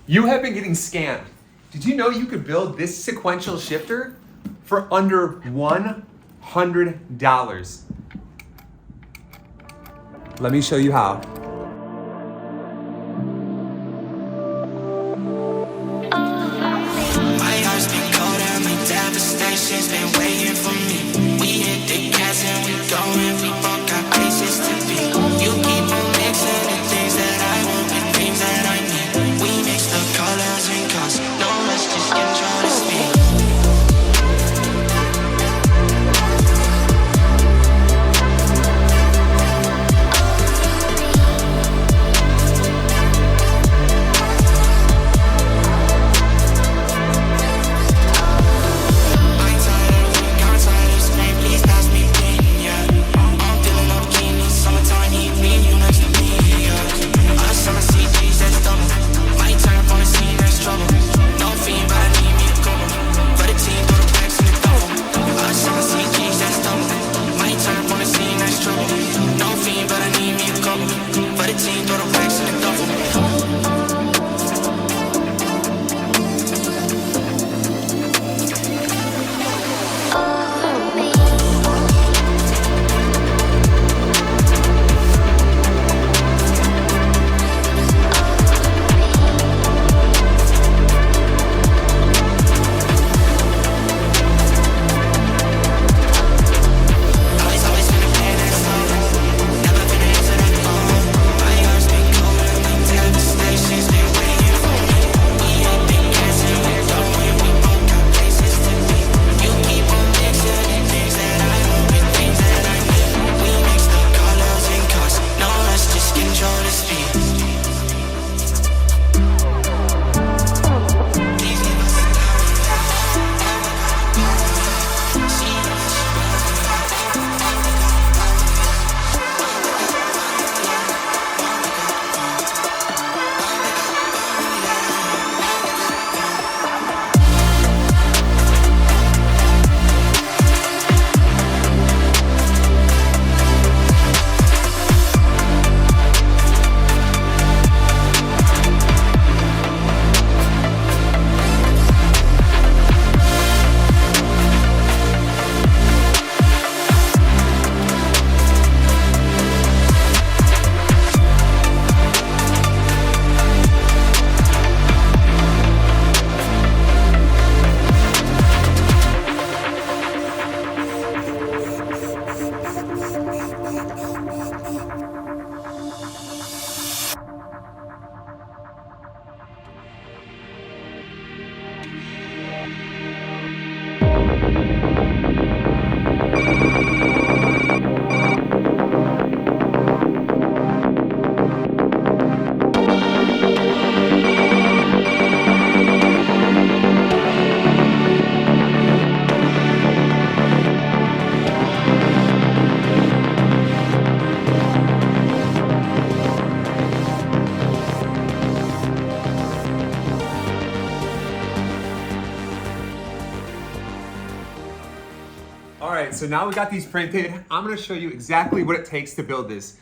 You have been getting scammed. Did you know you could build this sequential shifter for under $100? Let me show you how. My heart's been cold and my devastation's been waiting for me. We hit the gas and we going, we both got places to be. You keep on mixing the things that I want with things that I need. We mix the colors and cause no rush, just enjoy the speed. All right, so now we got these printed. I'm gonna show you exactly what it takes to build this.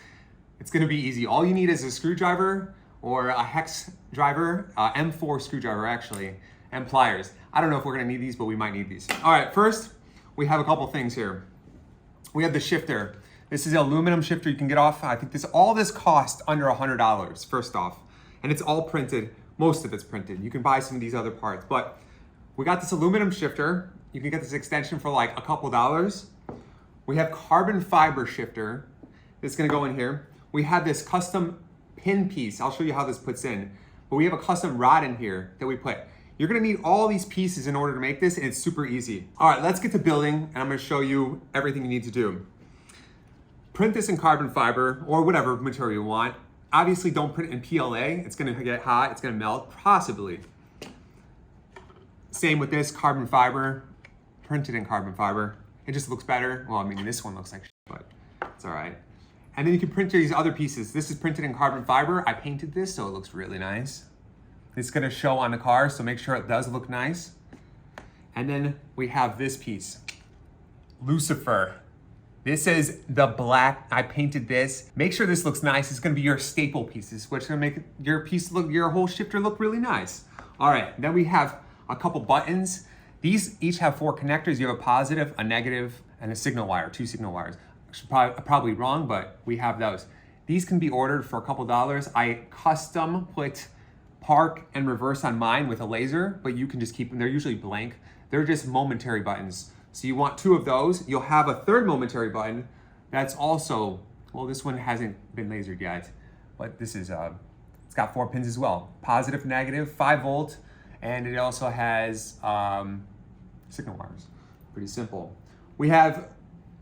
It's gonna be easy. All you need is a screwdriver or a hex driver, M4 screwdriver actually, and pliers. I don't know if we're gonna need these, but we might need these. All right, first, we have a couple things here. We have the shifter. This is an aluminum shifter you can get off. I think all this costs under $100, first off. And it's all printed, most of it's printed. You can buy some of these other parts, but we got this aluminum shifter. You can get this extension for like a couple dollars. We have carbon fiber shifter. That's gonna go in here. We have this custom pin piece. I'll show you how this puts in. But we have a custom rod in here that we put. You're gonna need all these pieces in order to make this, and it's super easy. All right, let's get to building, and I'm gonna show you everything you need to do. Print this in carbon fiber, or whatever material you want. Obviously, don't print it in PLA. It's gonna get hot, it's gonna melt, possibly. Same with this carbon fiber. Printed in carbon fiber. It just looks better. Well, I mean, this one looks like shit, but it's all right. And then you can print these other pieces. This is printed in carbon fiber. I painted this, so it looks really nice. It's gonna show on the car, so make sure it does look nice. And then we have this piece, Lucifer. This is the black. I painted this. Make sure this looks nice. It's gonna be your staple pieces, which is gonna make your piece look, your whole shifter look really nice. All right, then we have a couple buttons. These each have 4 connectors. You have a positive, a negative, and a signal wire, 2 signal wires. Probably wrong, but we have those. These can be ordered for a couple dollars. I custom put park and reverse on mine with a laser, but you can just keep them. They're usually blank. They're just momentary buttons. So you want 2 of those. You'll have a 3rd momentary button that's also, well, this one hasn't been lasered yet, but this is, it's got 4 pins as well. Positive, negative, 5 volt, and it also has signal wires. Pretty simple. We have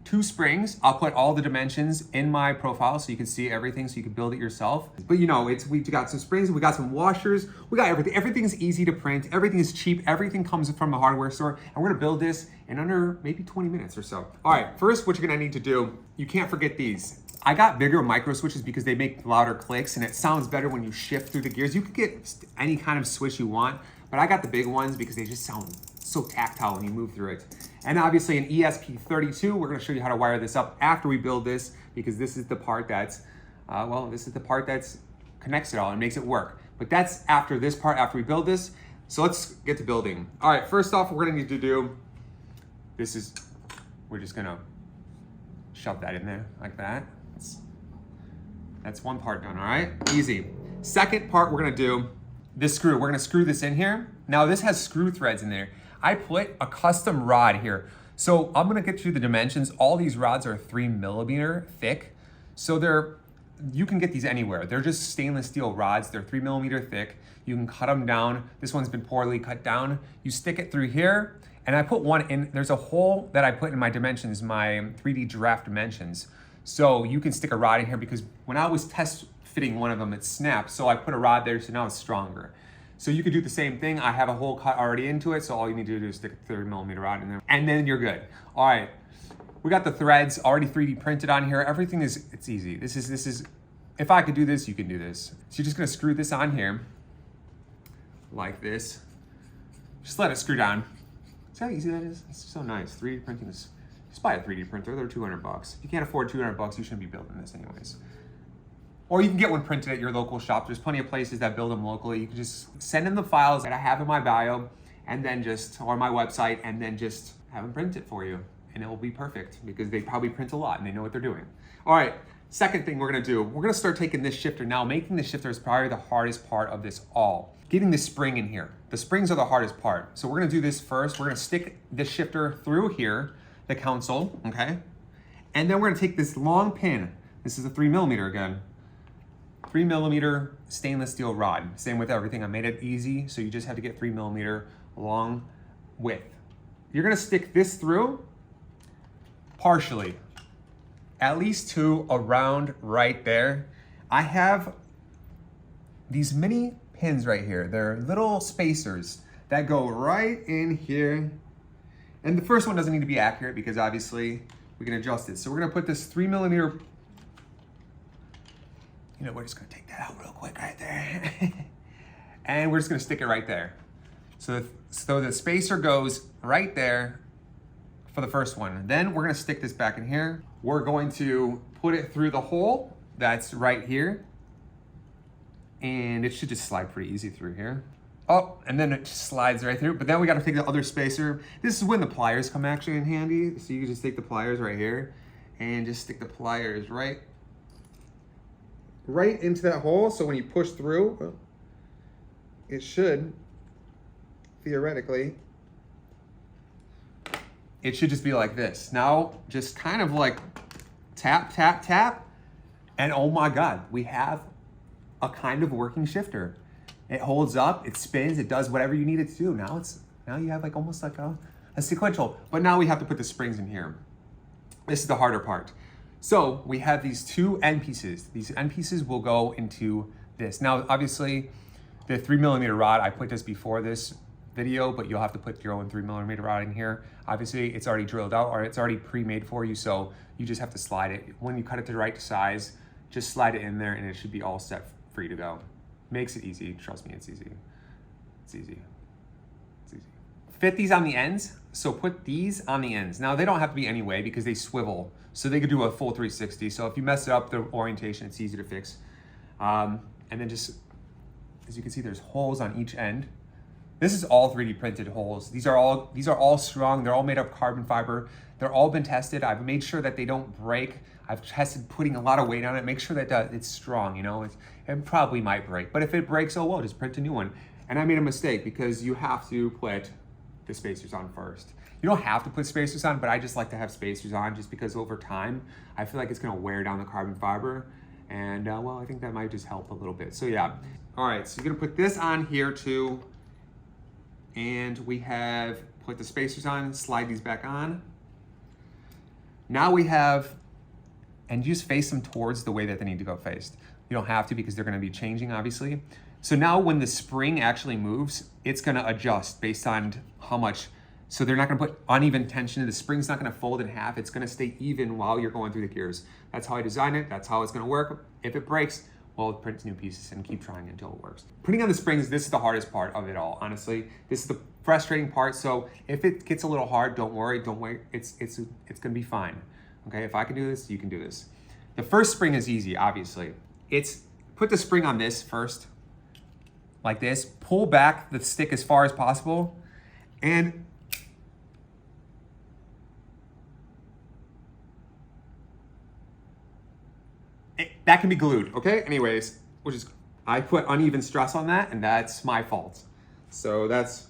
2 springs. I'll put all the dimensions in my profile so you can see everything, so you can build it yourself. But you know, we've got some springs, we got some washers, we got everything. Everything's easy to print, everything is cheap, everything comes from the hardware store, and we're gonna build this in under maybe 20 minutes or so. All right, first what you're gonna need to do, you can't forget these. I got bigger micro switches because they make louder clicks and it sounds better when you shift through the gears. You could get any kind of switch you want, but I got the big ones because they just sound so tactile when you move through it. And obviously an ESP32, we're gonna show you how to wire this up after we build this, because this is the part that's, this is the part that's connects it all and makes it work. But that's after this part, after we build this. So let's get to building. All right, first off, what we're gonna need to do, we're just gonna shove that in there like that. That's one part done, all right? Easy. Second part we're gonna do, this screw, we're gonna screw this in here. Now this has screw threads in there. I put a custom rod here. So I'm gonna get you the dimensions. All these rods are 3mm thick. So you can get these anywhere. They're just stainless steel rods. They're 3mm thick. You can cut them down. This one's been poorly cut down. You stick it through here, and I put one in, there's a hole that I put in my dimensions, my 3D giraffe dimensions. So you can stick a rod in here because when I was test fitting one of them, it snapped. So I put a rod there, so now it's stronger. So you could do the same thing. I have a hole cut already into it, so all you need to do is stick a 3mm rod in there, and then you're good. All right, we got the threads already 3D printed on here. Everything it's easy. This is, if I could do this, you can do this. So you're just gonna screw this on here, like this. Just let it screw down. See how easy that is? It's so nice. 3D printing is, just buy a 3D printer, they're $200. If you can't afford $200, you shouldn't be building this anyways. Or you can get one printed at your local shop. There's plenty of places that build them locally. You can just send them the files that I have in my bio, and then or my website, and then just have them print it for you. And it will be perfect because they probably print a lot and they know what they're doing. All right, second thing we're gonna do, we're gonna start taking this shifter. Now, making the shifter is probably the hardest part of this all. Getting the spring in here. The springs are the hardest part. So we're gonna do this first. We're gonna stick this shifter through here, the console, okay? And then we're gonna take this long pin. This is a 3mm again. 3mm stainless steel rod. Same with everything. I made it easy, so you just have to get 3mm long width. You're gonna stick this through partially, at least 2 around right there. I have these mini pins right here. They're little spacers that go right in here. And the first one doesn't need to be accurate because obviously we can adjust it. So we're gonna put this 3mm, you know, we're just gonna take that out real quick right there. And we're just gonna stick it right there. So the spacer goes right there for the first one. Then we're gonna stick this back in here. We're going to put it through the hole that's right here. And it should just slide pretty easy through here. Oh, and then it just slides right through. But then we gotta take the other spacer. This is when the pliers come actually in handy. So you can just take the pliers right here and just stick the pliers right into that hole. So when you push through, it should, theoretically, it should just be like this. Now, just kind of like tap, tap, tap. And oh my God, we have a kind of working shifter. It holds up, it spins, it does whatever you need it to do. Now you have like almost like a sequential, but now we have to put the springs in here. This is the harder part. So we have these 2 end pieces. These end pieces will go into this. Now, obviously the 3mm rod, I put this before this video, but you'll have to put your own 3mm rod in here. Obviously it's already drilled out or it's already pre-made for you. So you just have to slide it. When you cut it to the right size, just slide it in there and it should be all set free to go. Makes it easy, trust me, it's easy. It's easy. It's easy. Fit these on the ends So put these on the ends. Now they don't have to be anyway because they swivel. So they could do a full 360. So if you mess it up, the orientation, it's easy to fix. And then just, as you can see, there's holes on each end. This is all 3D printed holes. These are all strong. They're all made of carbon fiber. They're all been tested. I've made sure that they don't break. I've tested putting a lot of weight on it. Make sure that it's strong, you know. It probably might break, but if it breaks, oh well, just print a new one. And I made a mistake because you have to put the spacers on first. You don't have to put spacers on, but I just like to have spacers on just because over time, I feel like it's gonna wear down the carbon fiber. And well, I think that might just help a little bit. So yeah. All right, so you're gonna put this on here too. And we have put the spacers on, slide these back on. Now we have, and you just face them towards the way that they need to go faced. You don't have to because they're gonna be changing, obviously. So now when the spring actually moves, it's gonna adjust based on how much, so they're not gonna put uneven tension. The spring's not gonna fold in half. It's gonna stay even while you're going through the gears. That's how I designed it. That's how it's gonna work. If it breaks, well, print new pieces and keep trying until it works. Putting on the springs, this is the hardest part of it all, honestly. This is the frustrating part. So if it gets a little hard, don't worry. It's gonna be fine. Okay, if I can do this, you can do this. The first spring is easy, obviously. It's put the spring on this first, like this. Pull back the stick as far as possible, and that can be glued, okay? Anyways, I put uneven stress on that, and that's my fault. So that's,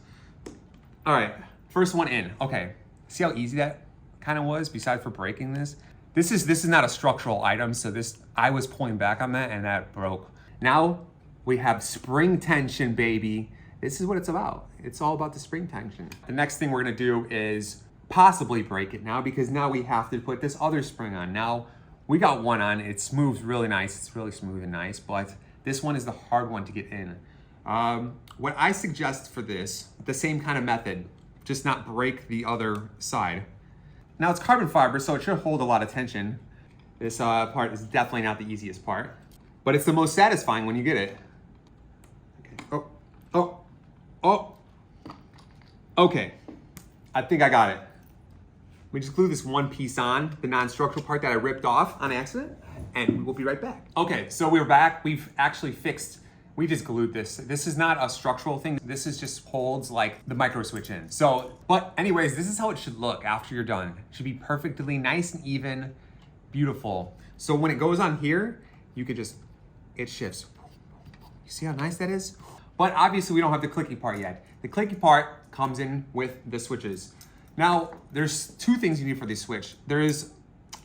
all right, first one in. Okay, see how easy that kind of was, besides for breaking this? This is not a structural item, so I was pulling back on that, and that broke. Now we have spring tension, baby. This is what it's about. It's all about the spring tension. The next thing we're gonna do is possibly break it now, because now we have to put this other spring on. Now, we got one on, it moves really nice, it's really smooth and nice, but this one is the hard one to get in. What I suggest for this, the same kind of method, just not break the other side. Now it's carbon fiber, so it should hold a lot of tension. This part is definitely not the easiest part, but it's the most satisfying when you get it. Okay. Oh. Okay, I think I got it. We just glue this one piece on, the non-structural part that I ripped off on accident, and we'll be right back. Okay, so we're back. We've actually fixed, we just glued this. This is not a structural thing. This is just holds like the micro switch in. So, but anyways, this is how it should look after you're done. It should be perfectly nice and even, beautiful. So when it goes on here, you could just, it shifts. You see how nice that is? But obviously we don't have the clicky part yet. The clicky part comes in with the switches. Now, there's two things you need for this switch. There is,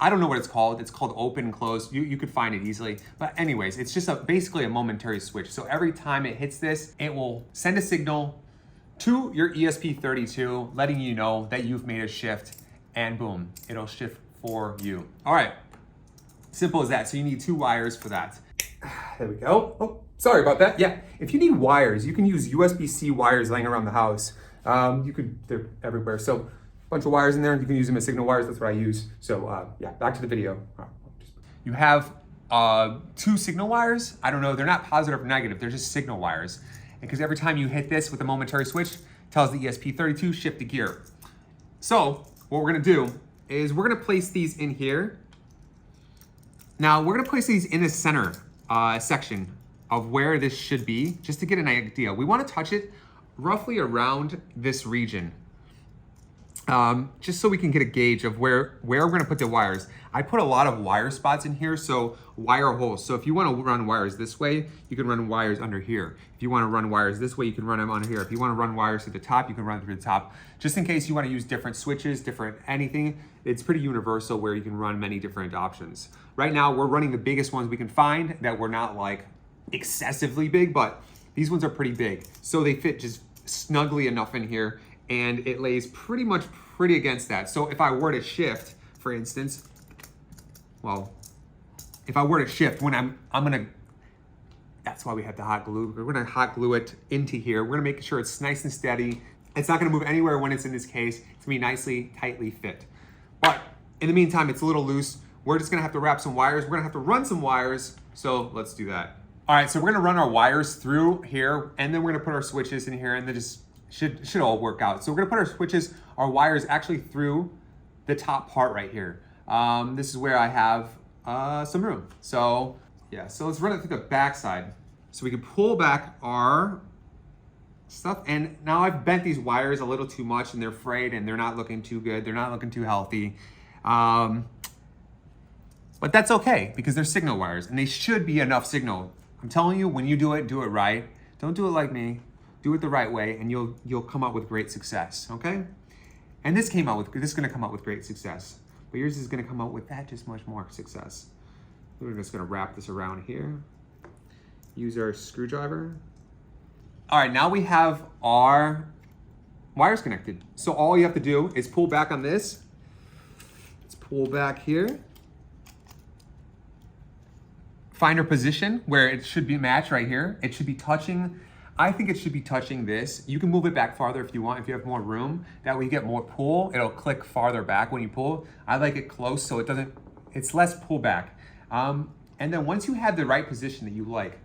I don't know what it's called. It's called open and close. You could find it easily. But anyways, it's just basically a momentary switch. So every time it hits this, it will send a signal to your ESP32, letting you know that you've made a shift, and boom, it'll shift for you. All right, simple as that. So you need 2 wires for that. There we go. Oh, sorry about that. Yeah, if you need wires, you can use USB-C wires laying around the house. They're everywhere. So a bunch of wires in there, you can use them as signal wires. That's what I use. So yeah, back to the video. You have 2 signal wires. I don't know, they're not positive or negative. They're just signal wires. Because every time you hit this with a momentary switch, it tells the ESP32 shift the gear. So what we're gonna do is we're gonna place these in here. Now we're gonna place these in the center section of where this should be, just to get an idea. We wanna touch it roughly around this region, just so we can get a gauge of where we're gonna put the wires. I put a lot of wire spots in here, so wire holes. So if you wanna run wires this way, you can run wires under here. If you wanna run wires this way, you can run them under here. If you wanna run wires to the top, you can run through the top. Just in case you wanna use different switches, different anything, it's pretty universal where you can run many different options. Right now, we're running the biggest ones we can find that were not like excessively big, but these ones are pretty big. So they fit just snugly enough in here, and it lays pretty against that. So if I were to shift, for instance, well, if I were to shift, when I'm gonna, that's why we have the hot glue. We're gonna hot glue it into here. We're gonna make sure it's nice and steady. It's not gonna move anywhere when it's in this case. It's gonna be nicely, tightly fit. But in the meantime, it's a little loose. We're just gonna have to wrap some wires. We're gonna have to run some wires. So let's do that. All right, so we're gonna run our wires through here, and then we're gonna put our switches in here, and then just should all work out. So we're gonna put our switches, our wires actually through the top part right here. This is where I have some room. So yeah, so let's run it through the back side. So we can pull back our stuff. And now I've bent these wires a little too much and they're frayed and they're not looking too good. They're not looking too healthy. But that's okay because they're signal wires and they should be enough signal. I'm telling you, when you do it right. Don't do it like me. Do it the right way and you'll come out with great success, okay? And this is gonna come out with great success. But yours is gonna come out with that just much more success. We're just gonna wrap this around here. Use our screwdriver. All right, now we have our wires connected. So all you have to do is pull back on this. Let's pull back here. Find our position where it should be matched right here. It should be touching, I think it should be touching this. You can move it back farther if you want, if you have more room. That way you get more pull. It'll click farther back when you pull. I like it close so it's less pull back. And then once you have the right position that you like,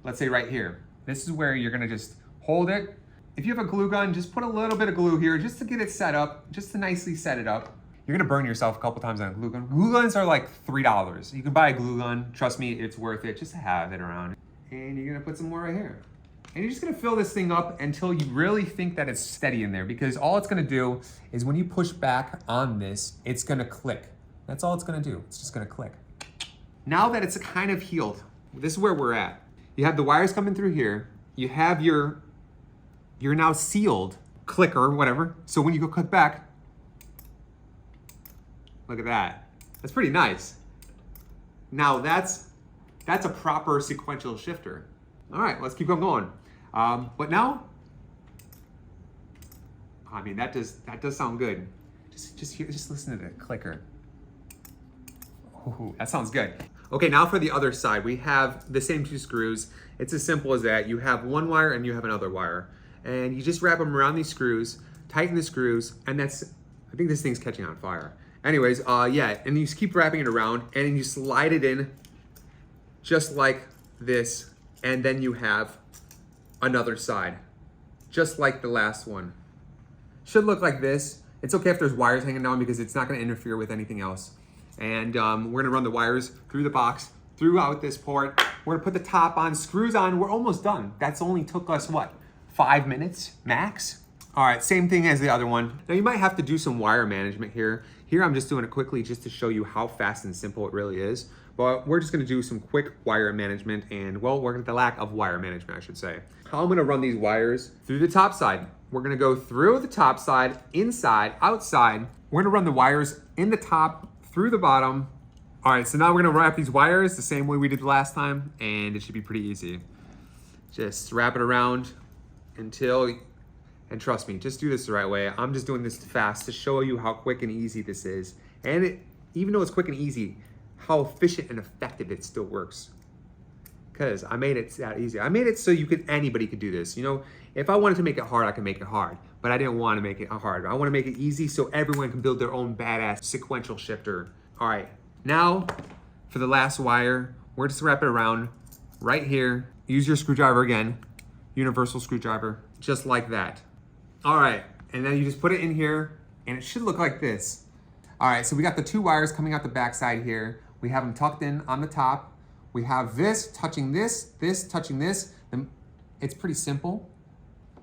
let's say right here, this is where you're gonna just hold it. If you have a glue gun, just put a little bit of glue here just to get it set up, just to nicely set it up. You're gonna burn yourself a couple times on a glue gun. Glue guns are like $3. You can buy a glue gun. Trust me, it's worth it just to have it around. And you're gonna put some more right here. And you're just gonna fill this thing up until you really think that it's steady in there because all it's gonna do is when you push back on this, it's gonna click. That's all it's gonna do. It's just gonna click. Now that it's kind of healed, this is where we're at. You have the wires coming through here. You have your now sealed clicker or whatever. So when you go click back, look at that. That's pretty nice. Now that's a proper sequential shifter. All right, let's keep on going. But now, I mean, that does sound good. Just listen to the clicker. Ooh, that sounds good. Okay, now for the other side, we have the same two screws. It's as simple as that. You have one wire and you have another wire. And you just wrap them around these screws, tighten the screws, and I think this thing's catching on fire. Anyways, yeah, and you just keep wrapping it around and you slide it in just like this. And then you have another side, just like the last one. Should look like this. It's okay if there's wires hanging down because it's not gonna interfere with anything else. And we're gonna run the wires through the box, throughout this port. We're gonna put the top on, screws on, we're almost done. That's only took us, what, 5 minutes max? All right, same thing as the other one. Now you might have to do some wire management here. Here I'm just doing it quickly just to show you how fast and simple it really is. But we're just gonna do some quick wire management and, well, we're at the lack of wire management, I should say. How I'm gonna run these wires through the top side. We're gonna go through the top side, inside, outside. We're gonna run the wires in the top, through the bottom. All right, so now we're gonna wrap these wires the same way we did last time, and it should be pretty easy. Just wrap it around until, and trust me, just do this the right way. I'm just doing this fast to show you how quick and easy this is. And even though it's quick and easy, how efficient and effective it still works. Because I made it that easy. I made it so anybody could do this. You know, if I wanted to make it hard, I could make it hard. But I didn't want to make it hard. I want to make it easy so everyone can build their own badass sequential shifter. All right, now for the last wire, we're just wrap it around right here. Use your screwdriver again, universal screwdriver, just like that. All right, and then you just put it in here and it should look like this. All right, so we got the two wires coming out the backside here. We have them tucked in on the top. We have this touching this, this touching this. It's pretty simple.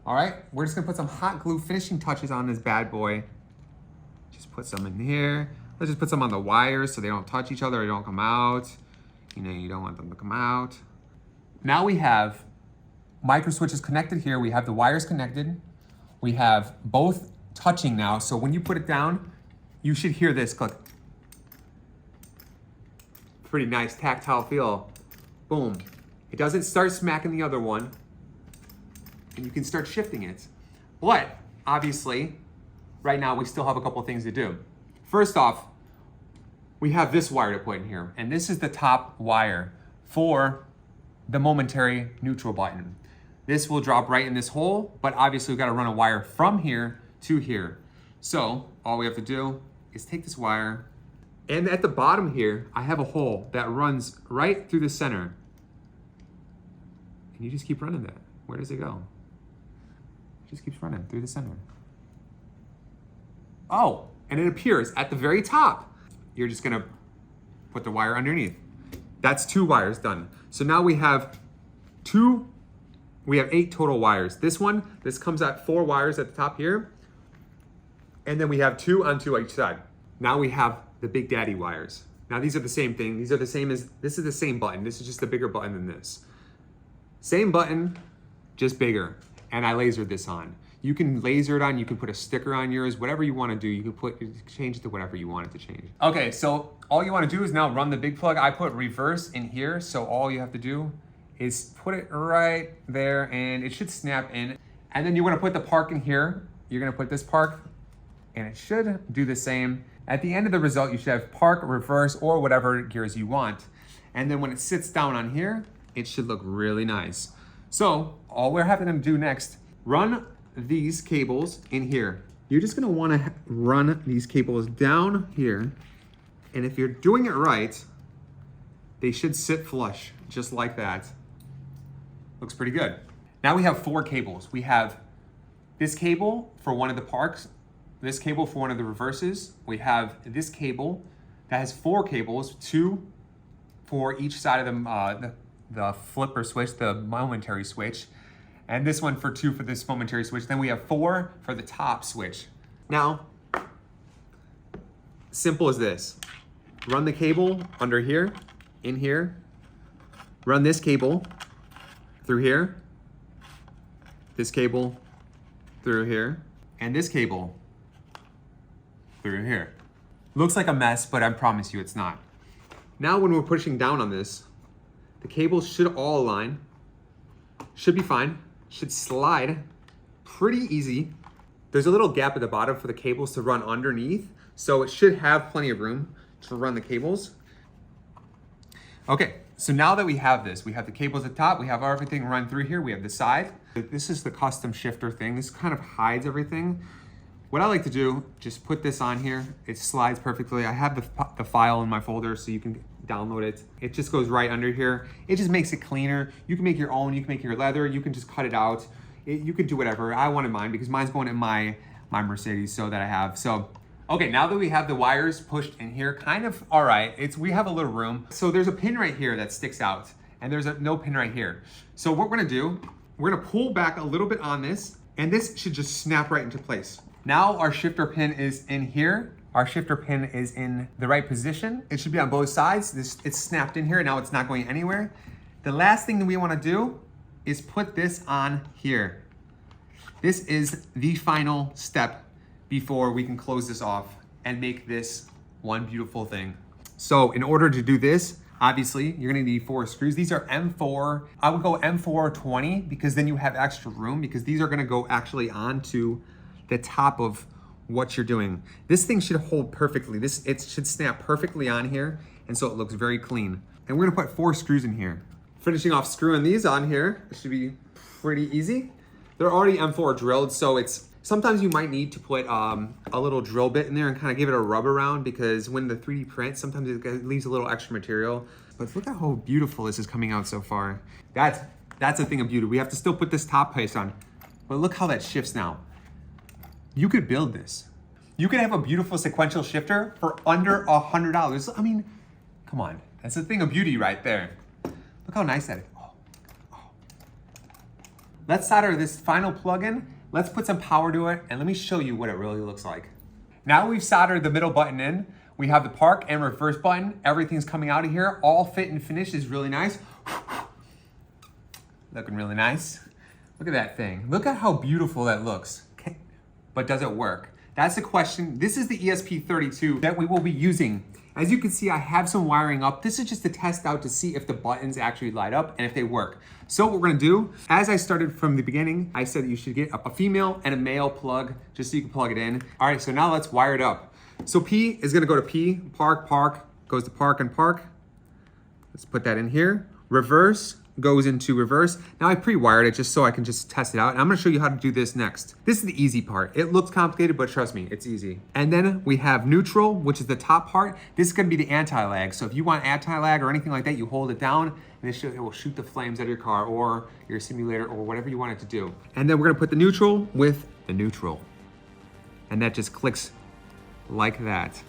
All right, we're just gonna put some hot glue finishing touches on this bad boy. Just put some in here. Let's just put some on the wires so they don't touch each other or they don't come out. You know, you don't want them to come out. Now we have micro switches connected here. We have the wires connected. We have both touching now. So when you put it down, you should hear this click. Pretty nice tactile feel. Boom. It doesn't start smacking the other one. And you can start shifting it. But obviously, right now we still have a couple things to do. First off, we have this wire to put in here. And this is the top wire for the momentary neutral button. This will drop right in this hole, but obviously we've got to run a wire from here to here. So all we have to do is take this wire, and at the bottom here, I have a hole that runs right through the center. And you just keep running that. Where does it go? just keeps running through the center. Oh, and it appears at the very top. You're just gonna put the wire underneath. That's 2 wires done. So now we have 8 total wires. This comes at 4 wires at the top here. And then we have 2 on each side. Now we have the Big Daddy wires. Now these are the same thing. These are the same as, this is the same button. This is just a bigger button than this. Same button, just bigger. And I lasered this on. You can laser it on, you can put a sticker on yours, whatever you want to do. You can change it to whatever you want it to change. Okay, so all you want to do is now run the big plug. I put reverse in here, so all you have to do is put it right there and it should snap in. And then you want to put the park in here. You're going to put this park and it should do the same. At the end of the result, you should have park, reverse, or whatever gears you want. And then when it sits down on here, it should look really nice. So all we're having to do next, run these cables in here. You're just gonna wanna run these cables down here. And if you're doing it right, they should sit flush, just like that. Looks pretty good. Now we have 4 cables. We have this cable for one of the parks, this cable for one of the reverses. We have this cable that has 4 cables, 2 for each side of the flipper switch, the momentary switch, and this one for 2 for this momentary switch. Then we have 4 for the top switch. Now, simple as this. Run the cable under here, in here. Run this cable through here. This cable through here. And this cable through here. Looks like a mess, but I promise you it's not. Now when we're pushing down on this, the cables should all align. Should be fine. Should slide pretty easy. There's a little gap at the bottom for the cables to run underneath, so it should have plenty of room to run the cables. Okay, so now that we have this, we have the cables at the top, we have everything run through here, we have the side. This is the custom shifter thing. This kind of hides everything. What I like to do, just put this on here. It slides perfectly. I have the file in my folder so you can download it. It just goes right under here. It just makes it cleaner. You can make your own, you can make your leather, you can just cut it out. You could do whatever. I wanted mine because mine's going in my Mercedes so that I have. So, okay, now that we have the wires pushed in here, kind of, all right, we have a little room. So there's a pin right here that sticks out and there's no pin right here. So what we're gonna do, we're gonna pull back a little bit on this and this should just snap right into place. Now our shifter pin is in here. Our shifter pin is in the right position. It should be on both sides. It's snapped in here. Now it's not going anywhere. The last thing that we want to do is put this on here. This is the final step before we can close this off and make this one beautiful thing. So in order to do this, obviously you're gonna need 4 screws. These are M4. I would go M420 because then you have extra room because these are gonna go actually onto the top of what you're doing. This thing should hold perfectly. It should snap perfectly on here, and so it looks very clean. And we're gonna put 4 screws in here. Finishing off screwing these on here, it should be pretty easy. They're already M4 drilled, so sometimes you might need to put a little drill bit in there and kind of give it a rub around because when the 3D print, sometimes it leaves a little extra material. But look at how beautiful this is coming out so far. That's a thing of beauty. We have to still put this top piece on, but look how that shifts now. You could build this. You could have a beautiful sequential shifter for under $100. I mean, come on. That's a thing of beauty right there. Look how nice that is. Oh. Let's solder this final plug-in. Let's put some power to it and let me show you what it really looks like. Now we've soldered the middle button in. We have the park and reverse button. Everything's coming out of here. All fit and finish is really nice. Looking really nice. Look at that thing. Look at how beautiful that looks. But does it work? That's the question. This is the ESP32 that we will be using. As you can see, I have some wiring up. This is just to test out to see if the buttons actually light up and if they work. So what we're gonna do, as I started from the beginning, I said you should get a female and a male plug just so you can plug it in. All right, so now let's wire it up. So P is gonna go to P, park, goes to park and park. Let's put that in here. Reverse goes into reverse. Now I pre-wired it just so I can just test it out. And I'm gonna show you how to do this next. This is the easy part. It looks complicated, but trust me, it's easy. And then we have neutral, which is the top part. This is gonna be the anti-lag. So if you want anti-lag or anything like that, you hold it down and it will shoot the flames out of your car or your simulator or whatever you want it to do. And then we're gonna put the neutral with the neutral. And that just clicks like that.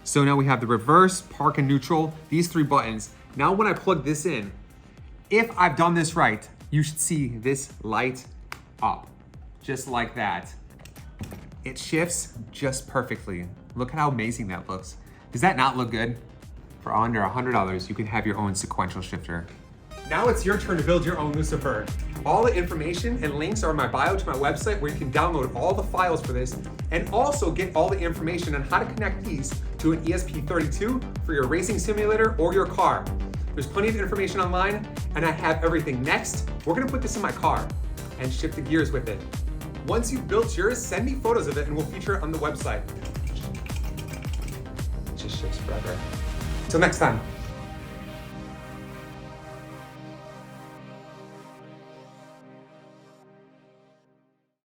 So now we have the reverse, park, and neutral, these 3 buttons. Now when I plug this in, if I've done this right, you should see this light up, just like that. It shifts just perfectly. Look at how amazing that looks. Does that not look good? For under $100, you can have your own sequential shifter. Now it's your turn to build your own Lucifer. All the information and links are in my bio to my website where you can download all the files for this and also get all the information on how to connect these to an ESP32 for your racing simulator or your car. There's plenty of information online and I have everything. Next, we're gonna put this in my car and shift the gears with it. Once you've built yours, send me photos of it and we'll feature it on the website. It just shifts forever. Till next time.